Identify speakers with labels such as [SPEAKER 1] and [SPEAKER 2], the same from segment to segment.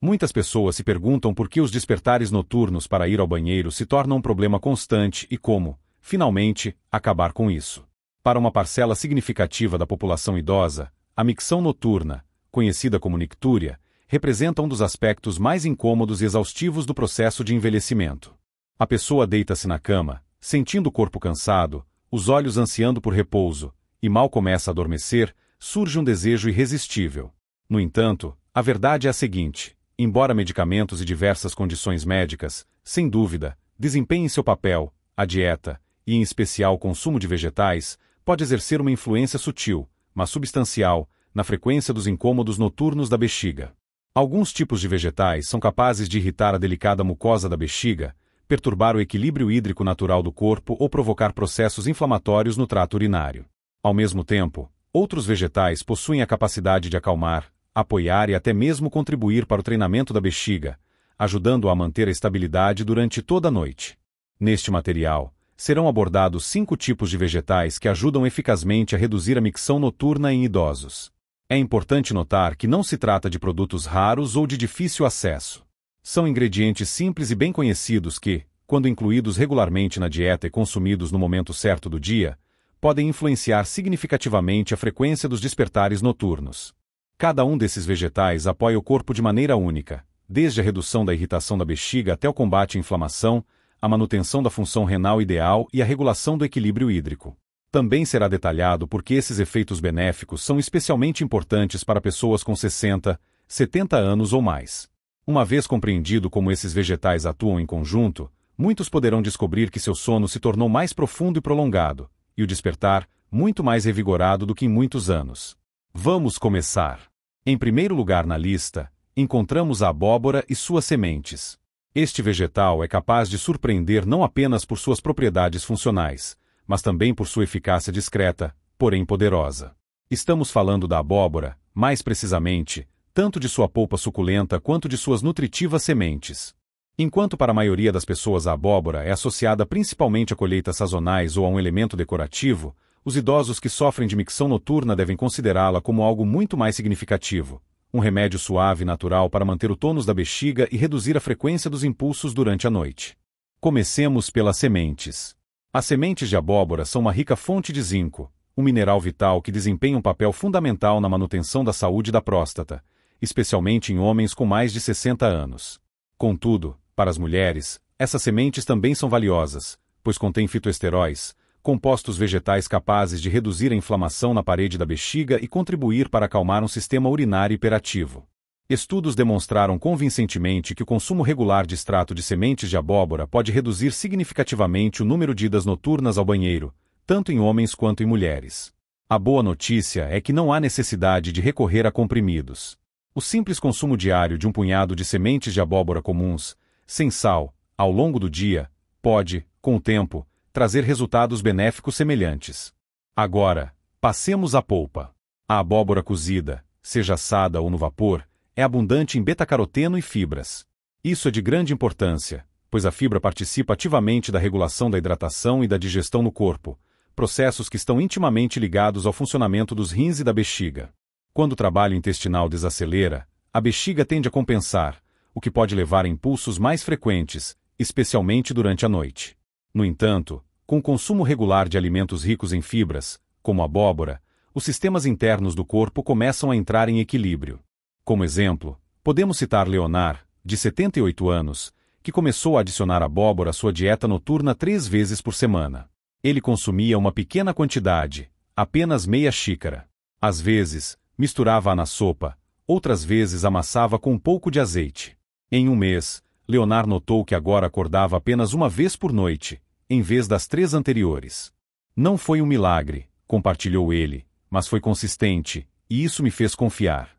[SPEAKER 1] Muitas pessoas se perguntam por que os despertares noturnos para ir ao banheiro se tornam um problema constante e como, finalmente, acabar com isso. Para uma parcela significativa da população idosa, a micção noturna, conhecida como nictúria, representa um dos aspectos mais incômodos e exaustivos do processo de envelhecimento. A pessoa deita-se na cama, sentindo o corpo cansado, os olhos ansiando por repouso, e mal começa a adormecer, surge um desejo irresistível. No entanto, a verdade é a seguinte: embora medicamentos e diversas condições médicas, sem dúvida, desempenhem seu papel, a dieta, e em especial o consumo de vegetais, pode exercer uma influência sutil, mas substancial, na frequência dos incômodos noturnos da bexiga. Alguns tipos de vegetais são capazes de irritar a delicada mucosa da bexiga, perturbar o equilíbrio hídrico natural do corpo ou provocar processos inflamatórios no trato urinário. Ao mesmo tempo, outros vegetais possuem a capacidade de acalmar, apoiar e até mesmo contribuir para o treinamento da bexiga, ajudando-a a manter a estabilidade durante toda a noite. Neste material, serão abordados 5 tipos de vegetais que ajudam eficazmente a reduzir a micção noturna em idosos. É importante notar que não se trata de produtos raros ou de difícil acesso. São ingredientes simples e bem conhecidos que, quando incluídos regularmente na dieta e consumidos no momento certo do dia, podem influenciar significativamente a frequência dos despertares noturnos. Cada um desses vegetais apoia o corpo de maneira única, desde a redução da irritação da bexiga até o combate à inflamação, a manutenção da função renal ideal e a regulação do equilíbrio hídrico. Também será detalhado por que esses efeitos benéficos são especialmente importantes para pessoas com 60, 70 anos ou mais. Uma vez compreendido como esses vegetais atuam em conjunto, muitos poderão descobrir que seu sono se tornou mais profundo e prolongado, e o despertar, muito mais revigorado do que em muitos anos. Vamos começar. Em primeiro lugar na lista, encontramos a abóbora e suas sementes. Este vegetal é capaz de surpreender não apenas por suas propriedades funcionais, mas também por sua eficácia discreta, porém poderosa. Estamos falando da abóbora, mais precisamente, tanto de sua polpa suculenta quanto de suas nutritivas sementes. Enquanto para a maioria das pessoas a abóbora é associada principalmente a colheitas sazonais ou a um elemento decorativo, os idosos que sofrem de micção noturna devem considerá-la como algo muito mais significativo, um remédio suave e natural para manter o tônus da bexiga e reduzir a frequência dos impulsos durante a noite. Comecemos pelas sementes. As sementes de abóbora são uma rica fonte de zinco, um mineral vital que desempenha um papel fundamental na manutenção da saúde da próstata, especialmente em homens com mais de 60 anos. Contudo, para as mulheres, essas sementes também são valiosas, pois contêm fitoesteróis, compostos vegetais capazes de reduzir a inflamação na parede da bexiga e contribuir para acalmar um sistema urinário hiperativo. Estudos demonstraram convincentemente que o consumo regular de extrato de sementes de abóbora pode reduzir significativamente o número de idas noturnas ao banheiro, tanto em homens quanto em mulheres. A boa notícia é que não há necessidade de recorrer a comprimidos. O simples consumo diário de um punhado de sementes de abóbora comuns, sem sal, ao longo do dia, pode, com o tempo, trazer resultados benéficos semelhantes. Agora, passemos à polpa. A abóbora cozida, seja assada ou no vapor, é abundante em beta-caroteno e fibras. Isso é de grande importância, pois a fibra participa ativamente da regulação da hidratação e da digestão no corpo, processos que estão intimamente ligados ao funcionamento dos rins e da bexiga. Quando o trabalho intestinal desacelera, a bexiga tende a compensar, o que pode levar a impulsos mais frequentes, especialmente durante a noite. No entanto, com o consumo regular de alimentos ricos em fibras, como a abóbora, os sistemas internos do corpo começam a entrar em equilíbrio. Como exemplo, podemos citar Leonard, de 78 anos, que começou a adicionar abóbora à sua dieta noturna 3 vezes por semana. Ele consumia uma pequena quantidade, apenas meia xícara. Às vezes, misturava-a na sopa, outras vezes amassava com um pouco de azeite. Em um mês, Leonard notou que agora acordava apenas uma vez por noite, em vez das 3 anteriores. Não foi um milagre, compartilhou ele, mas foi consistente, e isso me fez confiar.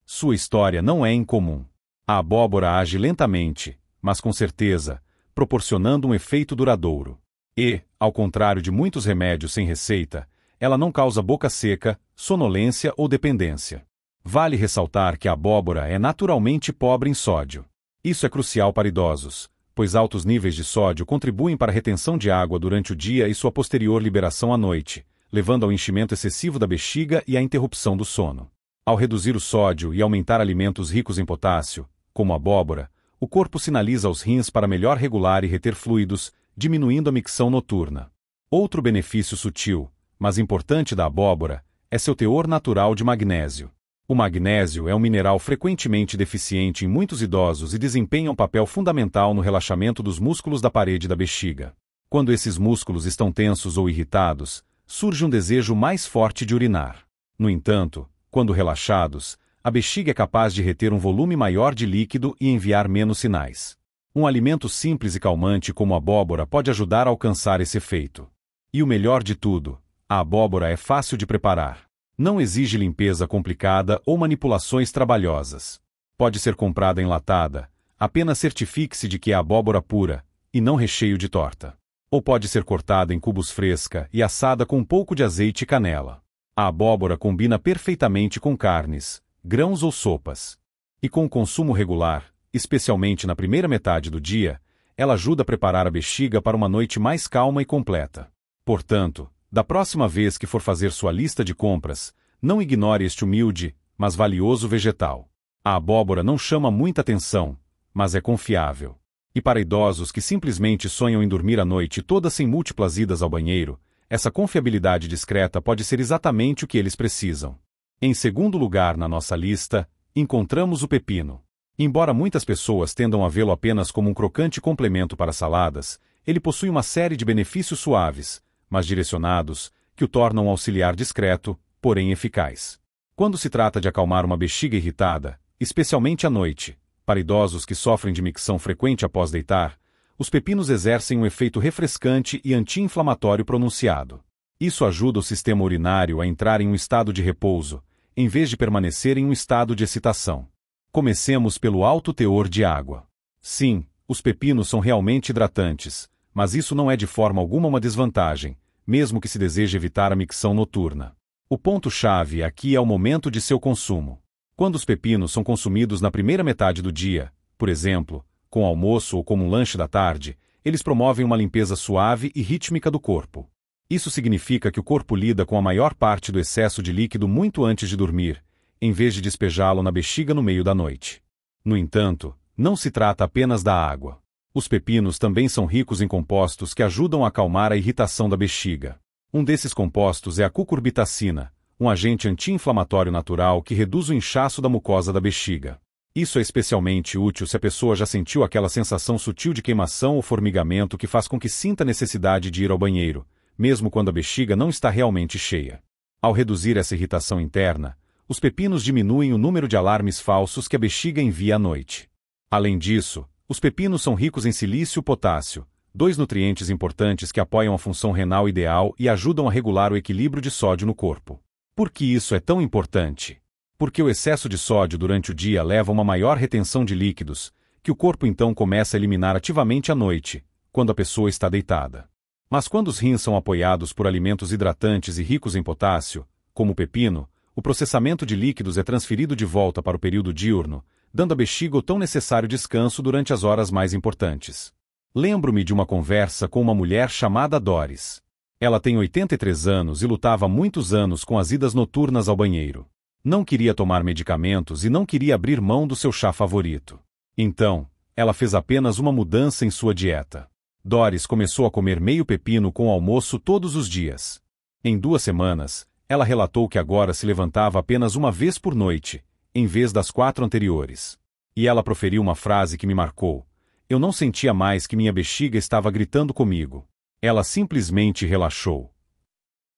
[SPEAKER 1] Sua história não é incomum. A abóbora age lentamente, mas com certeza, proporcionando um efeito duradouro. E, ao contrário de muitos remédios sem receita, ela não causa boca seca, sonolência ou dependência. Vale ressaltar que a abóbora é naturalmente pobre em sódio. Isso é crucial para idosos, pois altos níveis de sódio contribuem para a retenção de água durante o dia e sua posterior liberação à noite, levando ao enchimento excessivo da bexiga e à interrupção do sono. Ao reduzir o sódio e aumentar alimentos ricos em potássio, Como a abóbora, o corpo sinaliza aos rins para melhor regular e reter fluidos, diminuindo a micção noturna. Outro benefício sutil, mas importante da abóbora, é seu teor natural de magnésio. O magnésio é um mineral frequentemente deficiente em muitos idosos e desempenha um papel fundamental no relaxamento dos músculos da parede da bexiga. Quando esses músculos estão tensos ou irritados, surge um desejo mais forte de urinar. No entanto, quando relaxados, a bexiga é capaz de reter um volume maior de líquido e enviar menos sinais. Um alimento simples e calmante como a abóbora pode ajudar a alcançar esse efeito. E o melhor de tudo, a abóbora é fácil de preparar. Não exige limpeza complicada ou manipulações trabalhosas. Pode ser comprada enlatada, apenas certifique-se de que é abóbora pura, e não recheio de torta. Ou pode ser cortada em cubos fresca e assada com um pouco de azeite e canela. A abóbora combina perfeitamente com carnes, grãos ou sopas. E com o consumo regular, especialmente na primeira metade do dia, ela ajuda a preparar a bexiga para uma noite mais calma e completa. Portanto, da próxima vez que for fazer sua lista de compras, não ignore este humilde, mas valioso vegetal. A abóbora não chama muita atenção, mas é confiável. E para idosos que simplesmente sonham em dormir a noite toda sem múltiplas idas ao banheiro, essa confiabilidade discreta pode ser exatamente o que eles precisam. Em segundo lugar na nossa lista, encontramos o pepino. Embora muitas pessoas tendam a vê-lo apenas como um crocante complemento para saladas, ele possui uma série de benefícios suaves, mas direcionados, que o tornam um auxiliar discreto, porém eficaz. Quando se trata de acalmar uma bexiga irritada, especialmente à noite, para idosos que sofrem de micção frequente após deitar, os pepinos exercem um efeito refrescante e anti-inflamatório pronunciado. Isso ajuda o sistema urinário a entrar em um estado de repouso, em vez de permanecer em um estado de excitação. Comecemos pelo alto teor de água. Sim, os pepinos são realmente hidratantes, mas isso não é de forma alguma uma desvantagem, mesmo que se deseje evitar a micção noturna. O ponto-chave aqui é o momento de seu consumo. Quando os pepinos são consumidos na primeira metade do dia, por exemplo, com almoço ou como um lanche da tarde, eles promovem uma limpeza suave e rítmica do corpo. Isso significa que o corpo lida com a maior parte do excesso de líquido muito antes de dormir, em vez de despejá-lo na bexiga no meio da noite. No entanto, não se trata apenas da água. Os pepinos também são ricos em compostos que ajudam a acalmar a irritação da bexiga. Um desses compostos é a cucurbitacina, um agente anti-inflamatório natural que reduz o inchaço da mucosa da bexiga. Isso é especialmente útil se a pessoa já sentiu aquela sensação sutil de queimação ou formigamento que faz com que sinta a necessidade de ir ao banheiro, mesmo quando a bexiga não está realmente cheia. Ao reduzir essa irritação interna, os pepinos diminuem o número de alarmes falsos que a bexiga envia à noite. Além disso, os pepinos são ricos em silício e potássio, dois nutrientes importantes que apoiam a função renal ideal e ajudam a regular o equilíbrio de sódio no corpo. Por que isso é tão importante? Porque o excesso de sódio durante o dia leva a uma maior retenção de líquidos, que o corpo então começa a eliminar ativamente à noite, quando a pessoa está deitada. Mas quando os rins são apoiados por alimentos hidratantes e ricos em potássio, como o pepino, o processamento de líquidos é transferido de volta para o período diurno, dando à bexiga o tão necessário descanso durante as horas mais importantes. Lembro-me de uma conversa com uma mulher chamada Doris. Ela tem 83 anos e lutava há muitos anos com as idas noturnas ao banheiro. Não queria tomar medicamentos e não queria abrir mão do seu chá favorito. Então, ela fez apenas uma mudança em sua dieta. Doris começou a comer meio pepino com o almoço todos os dias. Em 2 semanas, ela relatou que agora se levantava apenas uma vez por noite, em vez das 4 anteriores. E ela proferiu uma frase que me marcou. Eu não sentia mais que minha bexiga estava gritando comigo. Ela simplesmente relaxou.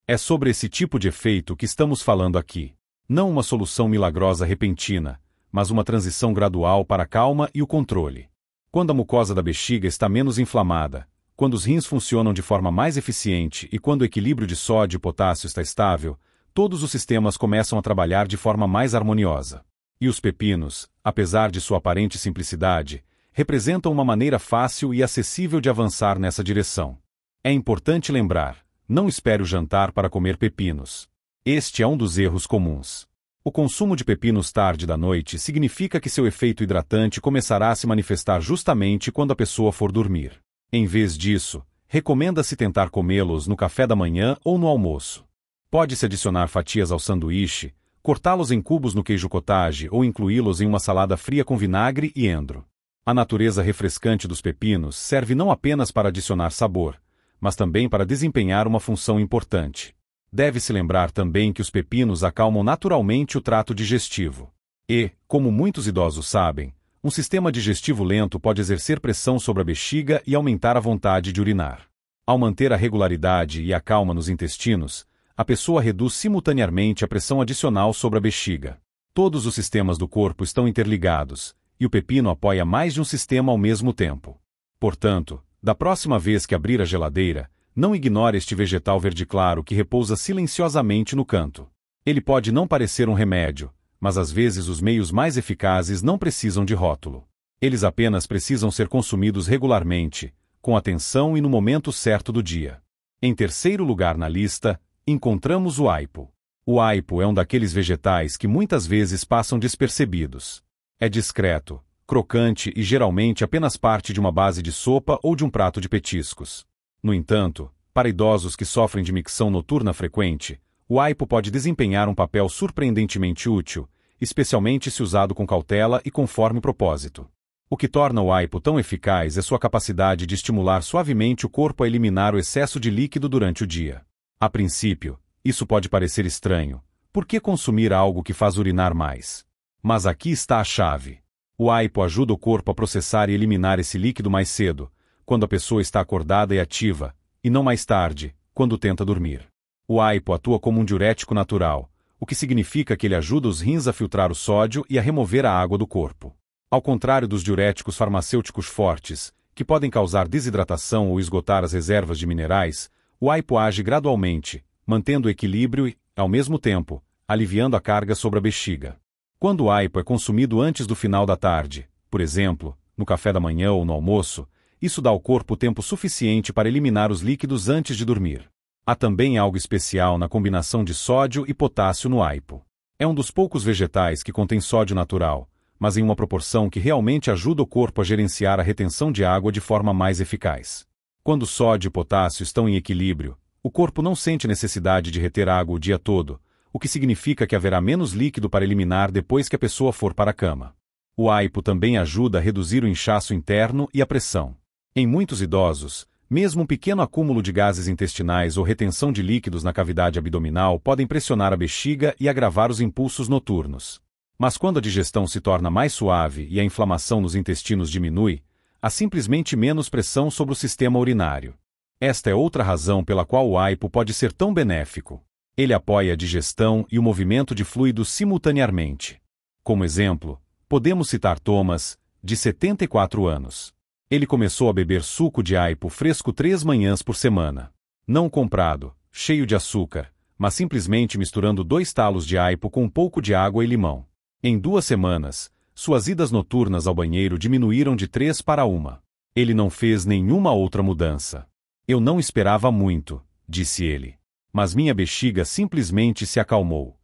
[SPEAKER 1] É sobre esse tipo de efeito que estamos falando aqui. Não uma solução milagrosa repentina, mas uma transição gradual para a calma e o controle. Quando a mucosa da bexiga está menos inflamada, quando os rins funcionam de forma mais eficiente e quando o equilíbrio de sódio e potássio está estável, todos os sistemas começam a trabalhar de forma mais harmoniosa. E os pepinos, apesar de sua aparente simplicidade, representam uma maneira fácil e acessível de avançar nessa direção. É importante lembrar, não espere o jantar para comer pepinos. Este é um dos erros comuns. O consumo de pepinos tarde da noite significa que seu efeito hidratante começará a se manifestar justamente quando a pessoa for dormir. Em vez disso, recomenda-se tentar comê-los no café da manhã ou no almoço. Pode-se adicionar fatias ao sanduíche, cortá-los em cubos no queijo cottage ou incluí-los em uma salada fria com vinagre e endro. A natureza refrescante dos pepinos serve não apenas para adicionar sabor, mas também para desempenhar uma função importante. Deve-se lembrar também que os pepinos acalmam naturalmente o trato digestivo. E, como muitos idosos sabem, um sistema digestivo lento pode exercer pressão sobre a bexiga e aumentar a vontade de urinar. Ao manter a regularidade e a calma nos intestinos, a pessoa reduz simultaneamente a pressão adicional sobre a bexiga. Todos os sistemas do corpo estão interligados, e o pepino apoia mais de um sistema ao mesmo tempo. Portanto, da próxima vez que abrir a geladeira, não ignore este vegetal verde claro que repousa silenciosamente no canto. Ele pode não parecer um remédio, mas às vezes os meios mais eficazes não precisam de rótulo. Eles apenas precisam ser consumidos regularmente, com atenção e no momento certo do dia. Em terceiro lugar na lista, encontramos o aipo. O aipo é um daqueles vegetais que muitas vezes passam despercebidos. É discreto, crocante e geralmente apenas parte de uma base de sopa ou de um prato de petiscos. No entanto, para idosos que sofrem de micção noturna frequente, o aipo pode desempenhar um papel surpreendentemente útil, especialmente se usado com cautela e conforme o propósito. O que torna o aipo tão eficaz é sua capacidade de estimular suavemente o corpo a eliminar o excesso de líquido durante o dia. A princípio, isso pode parecer estranho. Por que consumir algo que faz urinar mais? Mas aqui está a chave. O aipo ajuda o corpo a processar e eliminar esse líquido mais cedo, quando a pessoa está acordada e ativa, e não mais tarde, quando tenta dormir. O aipo atua como um diurético natural, o que significa que ele ajuda os rins a filtrar o sódio e a remover a água do corpo. Ao contrário dos diuréticos farmacêuticos fortes, que podem causar desidratação ou esgotar as reservas de minerais, o aipo age gradualmente, mantendo o equilíbrio e, ao mesmo tempo, aliviando a carga sobre a bexiga. Quando o aipo é consumido antes do final da tarde, por exemplo, no café da manhã ou no almoço, isso dá ao corpo tempo suficiente para eliminar os líquidos antes de dormir. Há também algo especial na combinação de sódio e potássio no aipo. É um dos poucos vegetais que contém sódio natural, mas em uma proporção que realmente ajuda o corpo a gerenciar a retenção de água de forma mais eficaz. Quando sódio e potássio estão em equilíbrio, o corpo não sente necessidade de reter água o dia todo, o que significa que haverá menos líquido para eliminar depois que a pessoa for para a cama. O aipo também ajuda a reduzir o inchaço interno e a pressão. Em muitos idosos, mesmo um pequeno acúmulo de gases intestinais ou retenção de líquidos na cavidade abdominal podem pressionar a bexiga e agravar os impulsos noturnos. Mas quando a digestão se torna mais suave e a inflamação nos intestinos diminui, há simplesmente menos pressão sobre o sistema urinário. Esta é outra razão pela qual o aipo pode ser tão benéfico. Ele apoia a digestão e o movimento de fluidos simultaneamente. Como exemplo, podemos citar Thomas, de 74 anos. Ele começou a beber suco de aipo fresco 3 manhãs por semana. Não comprado, cheio de açúcar, mas simplesmente misturando 2 talos de aipo com um pouco de água e limão. Em 2 semanas, suas idas noturnas ao banheiro diminuíram de 3 para 1. Ele não fez nenhuma outra mudança. Eu não esperava muito, disse ele. Mas minha bexiga simplesmente se acalmou.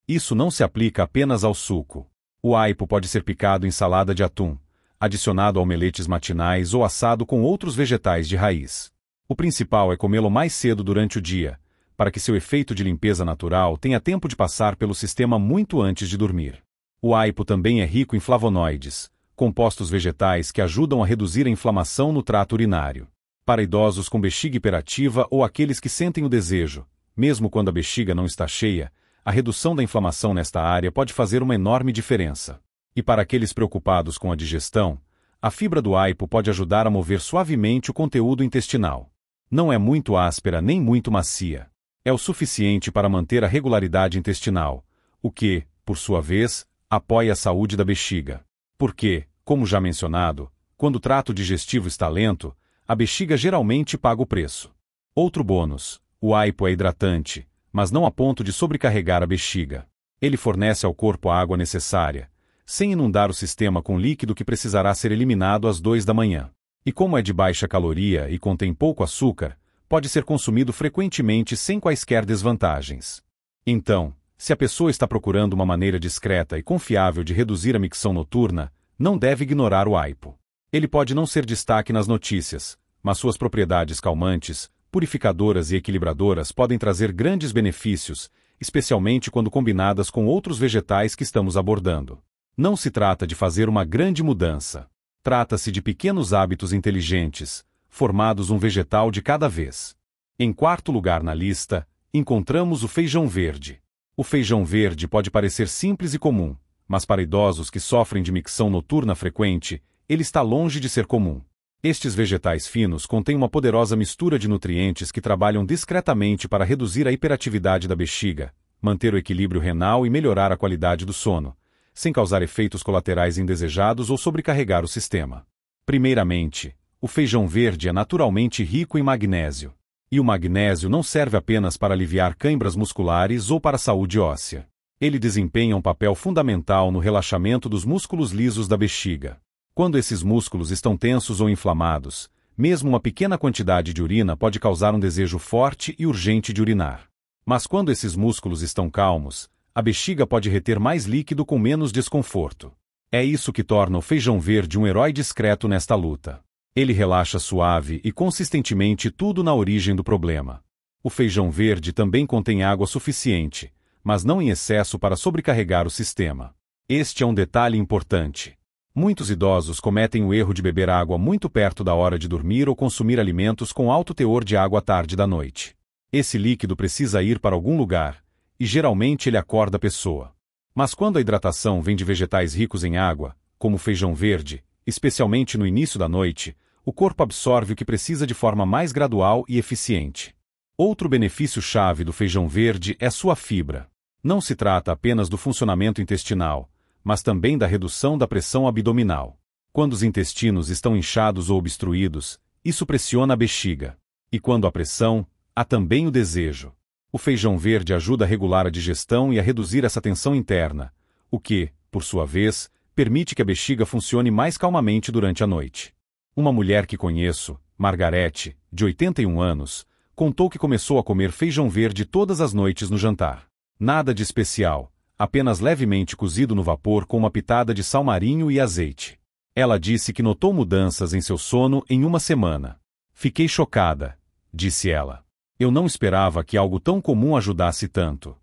[SPEAKER 1] Isso não se aplica apenas ao suco. O aipo pode ser picado em salada de atum, adicionado a omeletes matinais ou assado com outros vegetais de raiz. O principal é comê-lo mais cedo durante o dia, para que seu efeito de limpeza natural tenha tempo de passar pelo sistema muito antes de dormir. O aipo também é rico em flavonoides, compostos vegetais que ajudam a reduzir a inflamação no trato urinário. Para idosos com bexiga hiperativa ou aqueles que sentem o desejo, mesmo quando a bexiga não está cheia, a redução da inflamação nesta área pode fazer uma enorme diferença. E para aqueles preocupados com a digestão, a fibra do aipo pode ajudar a mover suavemente o conteúdo intestinal. Não é muito áspera nem muito macia. É o suficiente para manter a regularidade intestinal, o que, por sua vez, apoia a saúde da bexiga. Porque, como já mencionado, quando o trato digestivo está lento, a bexiga geralmente paga o preço. Outro bônus: o aipo é hidratante, mas não a ponto de sobrecarregar a bexiga. Ele fornece ao corpo a água necessária, sem inundar o sistema com líquido que precisará ser eliminado às 2 da manhã. E como é de baixa caloria e contém pouco açúcar, pode ser consumido frequentemente sem quaisquer desvantagens. Então, se a pessoa está procurando uma maneira discreta e confiável de reduzir a micção noturna, não deve ignorar o aipo. Ele pode não ser destaque nas notícias, mas suas propriedades calmantes, purificadoras e equilibradoras podem trazer grandes benefícios, especialmente quando combinadas com outros vegetais que estamos abordando. Não se trata de fazer uma grande mudança. Trata-se de pequenos hábitos inteligentes, formados um vegetal de cada vez. Em quarto lugar na lista, encontramos o feijão verde. O feijão verde pode parecer simples e comum, mas para idosos que sofrem de micção noturna frequente, ele está longe de ser comum. Estes vegetais finos contêm uma poderosa mistura de nutrientes que trabalham discretamente para reduzir a hiperatividade da bexiga, manter o equilíbrio renal e melhorar a qualidade do sono, sem causar efeitos colaterais indesejados ou sobrecarregar o sistema. Primeiramente, o feijão verde é naturalmente rico em magnésio. E o magnésio não serve apenas para aliviar câimbras musculares ou para a saúde óssea. Ele desempenha um papel fundamental no relaxamento dos músculos lisos da bexiga. Quando esses músculos estão tensos ou inflamados, mesmo uma pequena quantidade de urina pode causar um desejo forte e urgente de urinar. Mas quando esses músculos estão calmos, a bexiga pode reter mais líquido com menos desconforto. É isso que torna o feijão verde um herói discreto nesta luta. Ele relaxa suave e consistentemente tudo na origem do problema. O feijão verde também contém água suficiente, mas não em excesso para sobrecarregar o sistema. Este é um detalhe importante. Muitos idosos cometem o erro de beber água muito perto da hora de dormir ou consumir alimentos com alto teor de água à tarde da noite. Esse líquido precisa ir para algum lugar, e geralmente ele acorda a pessoa. Mas quando a hidratação vem de vegetais ricos em água, como o feijão verde, especialmente no início da noite, o corpo absorve o que precisa de forma mais gradual e eficiente. Outro benefício-chave do feijão verde é sua fibra. Não se trata apenas do funcionamento intestinal, mas também da redução da pressão abdominal. Quando os intestinos estão inchados ou obstruídos, isso pressiona a bexiga. E quando há pressão, há também o desejo. O feijão verde ajuda a regular a digestão e a reduzir essa tensão interna, o que, por sua vez, permite que a bexiga funcione mais calmamente durante a noite. Uma mulher que conheço, Margarete, de 81 anos, contou que começou a comer feijão verde todas as noites no jantar. Nada de especial, apenas levemente cozido no vapor com uma pitada de sal marinho e azeite. Ela disse que notou mudanças em seu sono em uma semana. Fiquei chocada, disse ela. Eu não esperava que algo tão comum ajudasse tanto.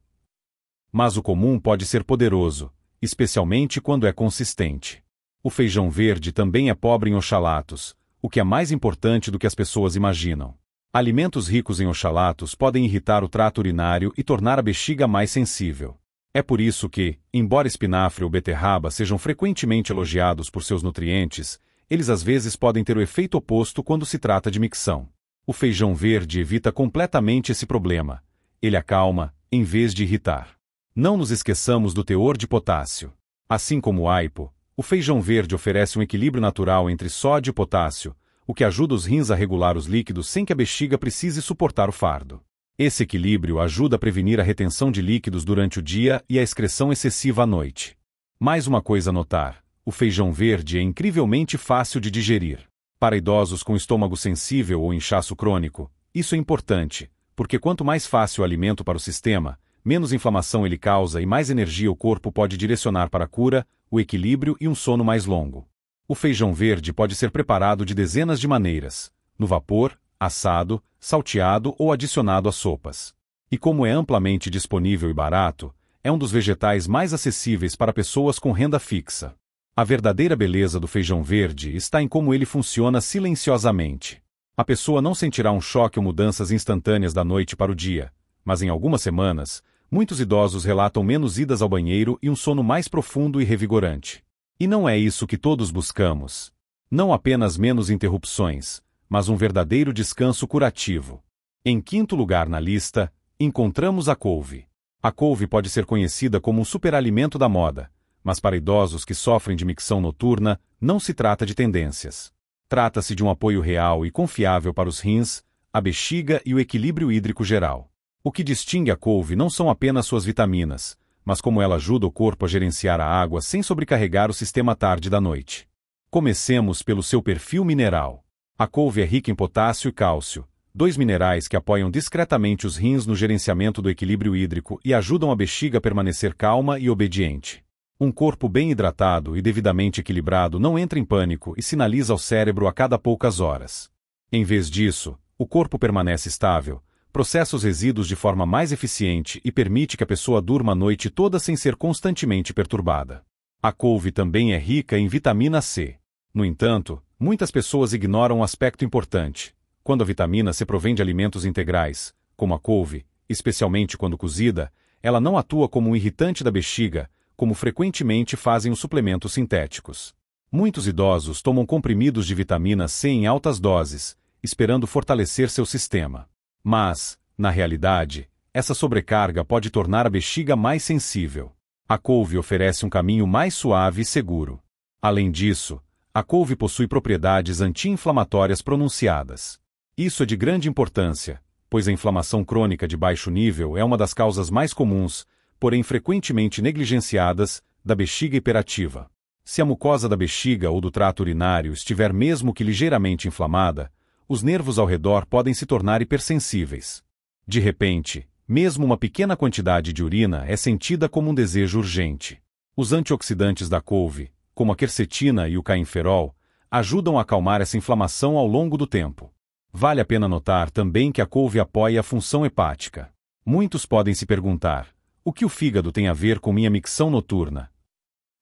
[SPEAKER 1] Mas o comum pode ser poderoso, especialmente quando é consistente. O feijão verde também é pobre em oxalatos, o que é mais importante do que as pessoas imaginam. Alimentos ricos em oxalatos podem irritar o trato urinário e tornar a bexiga mais sensível. É por isso que, embora espinafre ou beterraba sejam frequentemente elogiados por seus nutrientes, eles às vezes podem ter o efeito oposto quando se trata de micção. O feijão verde evita completamente esse problema. Ele acalma, em vez de irritar. Não nos esqueçamos do teor de potássio. Assim como o aipo, o feijão verde oferece um equilíbrio natural entre sódio e potássio, o que ajuda os rins a regular os líquidos sem que a bexiga precise suportar o fardo. Esse equilíbrio ajuda a prevenir a retenção de líquidos durante o dia e a excreção excessiva à noite. Mais uma coisa a notar: o feijão verde é incrivelmente fácil de digerir. Para idosos com estômago sensível ou inchaço crônico, isso é importante, porque quanto mais fácil o alimento para o sistema, menos inflamação ele causa e mais energia o corpo pode direcionar para a cura, o equilíbrio e um sono mais longo. O feijão verde pode ser preparado de dezenas de maneiras: no vapor, assado, salteado ou adicionado a sopas. E como é amplamente disponível e barato, é um dos vegetais mais acessíveis para pessoas com renda fixa. A verdadeira beleza do feijão verde está em como ele funciona silenciosamente. A pessoa não sentirá um choque ou mudanças instantâneas da noite para o dia, mas em algumas semanas, muitos idosos relatam menos idas ao banheiro e um sono mais profundo e revigorante. E não é isso que todos buscamos. Não apenas menos interrupções, mas um verdadeiro descanso curativo. Em quinto lugar na lista, encontramos a couve. A couve pode ser conhecida como um superalimento da moda, mas para idosos que sofrem de micção noturna, não se trata de tendências. Trata-se de um apoio real e confiável para os rins, a bexiga e o equilíbrio hídrico geral. O que distingue a couve não são apenas suas vitaminas, mas como ela ajuda o corpo a gerenciar a água sem sobrecarregar o sistema à tarde da noite. Comecemos pelo seu perfil mineral. A couve é rica em potássio e cálcio, dois minerais que apoiam discretamente os rins no gerenciamento do equilíbrio hídrico e ajudam a bexiga a permanecer calma e obediente. Um corpo bem hidratado e devidamente equilibrado não entra em pânico e sinaliza ao cérebro a cada poucas horas. Em vez disso, o corpo permanece estável, processa os resíduos de forma mais eficiente e permite que a pessoa durma a noite toda sem ser constantemente perturbada. A couve também é rica em vitamina C. No entanto, muitas pessoas ignoram um aspecto importante. Quando a vitamina C provém de alimentos integrais, como a couve, especialmente quando cozida, ela não atua como um irritante da bexiga, como frequentemente fazem os suplementos sintéticos. Muitos idosos tomam comprimidos de vitamina C em altas doses, esperando fortalecer seu sistema. Mas, na realidade, essa sobrecarga pode tornar a bexiga mais sensível. A couve oferece um caminho mais suave e seguro. Além disso, a couve possui propriedades anti-inflamatórias pronunciadas. Isso é de grande importância, pois a inflamação crônica de baixo nível é uma das causas mais comuns, porém frequentemente negligenciadas, da bexiga hiperativa. Se a mucosa da bexiga ou do trato urinário estiver mesmo que ligeiramente inflamada, os nervos ao redor podem se tornar hipersensíveis. De repente, mesmo uma pequena quantidade de urina é sentida como um desejo urgente. Os antioxidantes da couve, como a quercetina e o cainferol, ajudam a acalmar essa inflamação ao longo do tempo. Vale a pena notar também que a couve apoia a função hepática. Muitos podem se perguntar: o que o fígado tem a ver com minha micção noturna?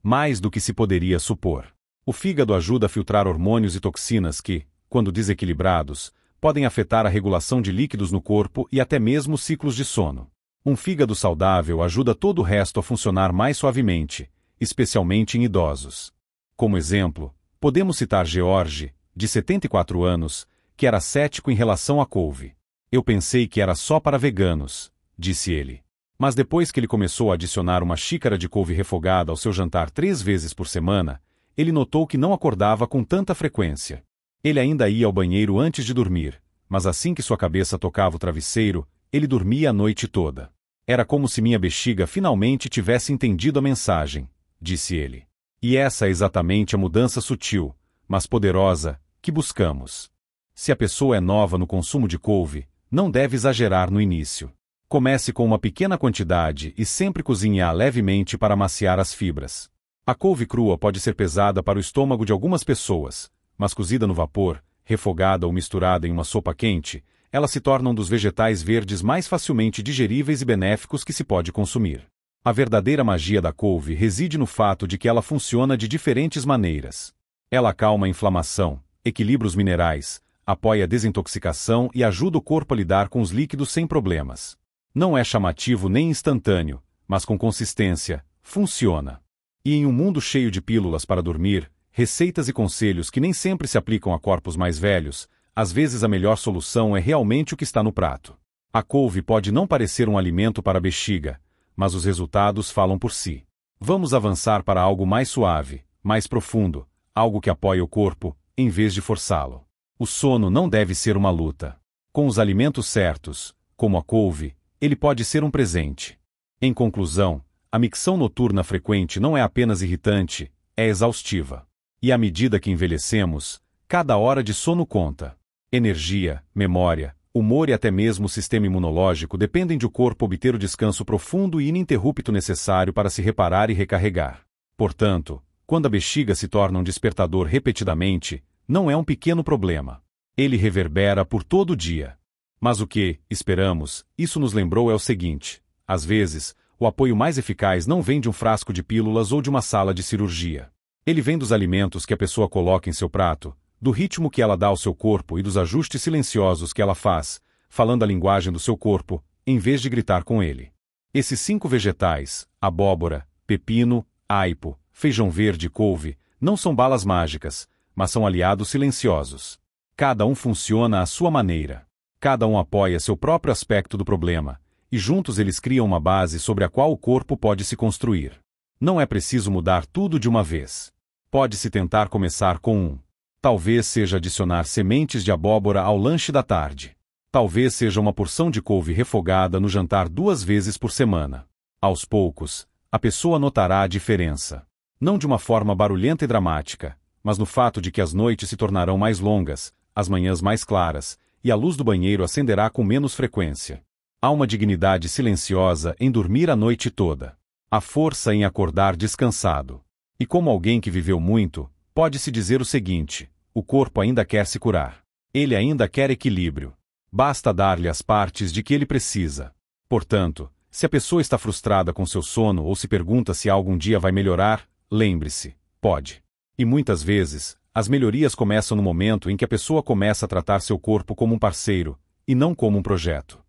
[SPEAKER 1] Mais do que se poderia supor. O fígado ajuda a filtrar hormônios e toxinas que, quando desequilibrados, podem afetar a regulação de líquidos no corpo e até mesmo ciclos de sono. Um fígado saudável ajuda todo o resto a funcionar mais suavemente, especialmente em idosos. Como exemplo, podemos citar George, de 74 anos, que era cético em relação à couve. Eu pensei que era só para veganos, disse ele. Mas depois que ele começou a adicionar uma xícara de couve refogada ao seu jantar 3 vezes por semana, ele notou que não acordava com tanta frequência. Ele ainda ia ao banheiro antes de dormir, mas assim que sua cabeça tocava o travesseiro, ele dormia a noite toda. Era como se minha bexiga finalmente tivesse entendido a mensagem, disse ele. E essa é exatamente a mudança sutil, mas poderosa, que buscamos. Se a pessoa é nova no consumo de couve, não deve exagerar no início. Comece com uma pequena quantidade e sempre cozinhe-a levemente para amaciar as fibras. A couve crua pode ser pesada para o estômago de algumas pessoas, mas cozida no vapor, refogada ou misturada em uma sopa quente, ela se torna um dos vegetais verdes mais facilmente digeríveis e benéficos que se pode consumir. A verdadeira magia da couve reside no fato de que ela funciona de diferentes maneiras. Ela acalma a inflamação, equilibra os minerais, apoia a desintoxicação e ajuda o corpo a lidar com os líquidos sem problemas. Não é chamativo nem instantâneo, mas com consistência, funciona. E em um mundo cheio de pílulas para dormir, receitas e conselhos que nem sempre se aplicam a corpos mais velhos, às vezes a melhor solução é realmente o que está no prato. A couve pode não parecer um alimento para a bexiga, mas os resultados falam por si. Vamos avançar para algo mais suave, mais profundo, algo que apoie o corpo, em vez de forçá-lo. O sono não deve ser uma luta. Com os alimentos certos, como a couve, ele pode ser um presente. Em conclusão, a micção noturna frequente não é apenas irritante, é exaustiva. E à medida que envelhecemos, cada hora de sono conta. Energia, memória, humor e até mesmo o sistema imunológico dependem de o corpo obter o descanso profundo e ininterrupto necessário para se reparar e recarregar. Portanto, quando a bexiga se torna um despertador repetidamente, não é um pequeno problema. Ele reverbera por todo o dia. Mas o que, esperamos, isso nos lembrou é o seguinte: às vezes, o apoio mais eficaz não vem de um frasco de pílulas ou de uma sala de cirurgia. Ele vem dos alimentos que a pessoa coloca em seu prato, do ritmo que ela dá ao seu corpo e dos ajustes silenciosos que ela faz, falando a linguagem do seu corpo, em vez de gritar com ele. Esses 5 vegetais, abóbora, pepino, aipo, feijão verde e couve, não são balas mágicas, mas são aliados silenciosos. Cada um funciona à sua maneira. Cada um apoia seu próprio aspecto do problema, e juntos eles criam uma base sobre a qual o corpo pode se construir. Não é preciso mudar tudo de uma vez. Pode-se tentar começar com um. Talvez seja adicionar sementes de abóbora ao lanche da tarde. Talvez seja uma porção de couve refogada no jantar 2 vezes por semana. Aos poucos, a pessoa notará a diferença. Não de uma forma barulhenta e dramática, mas no fato de que as noites se tornarão mais longas, as manhãs mais claras, e a luz do banheiro acenderá com menos frequência. Há uma dignidade silenciosa em dormir a noite toda. Há força em acordar descansado. E como alguém que viveu muito, pode-se dizer o seguinte: o corpo ainda quer se curar. Ele ainda quer equilíbrio. Basta dar-lhe as partes de que ele precisa. Portanto, se a pessoa está frustrada com seu sono ou se pergunta se algum dia vai melhorar, lembre-se, pode. E muitas vezes, as melhorias começam no momento em que a pessoa começa a tratar seu corpo como um parceiro, e não como um projeto.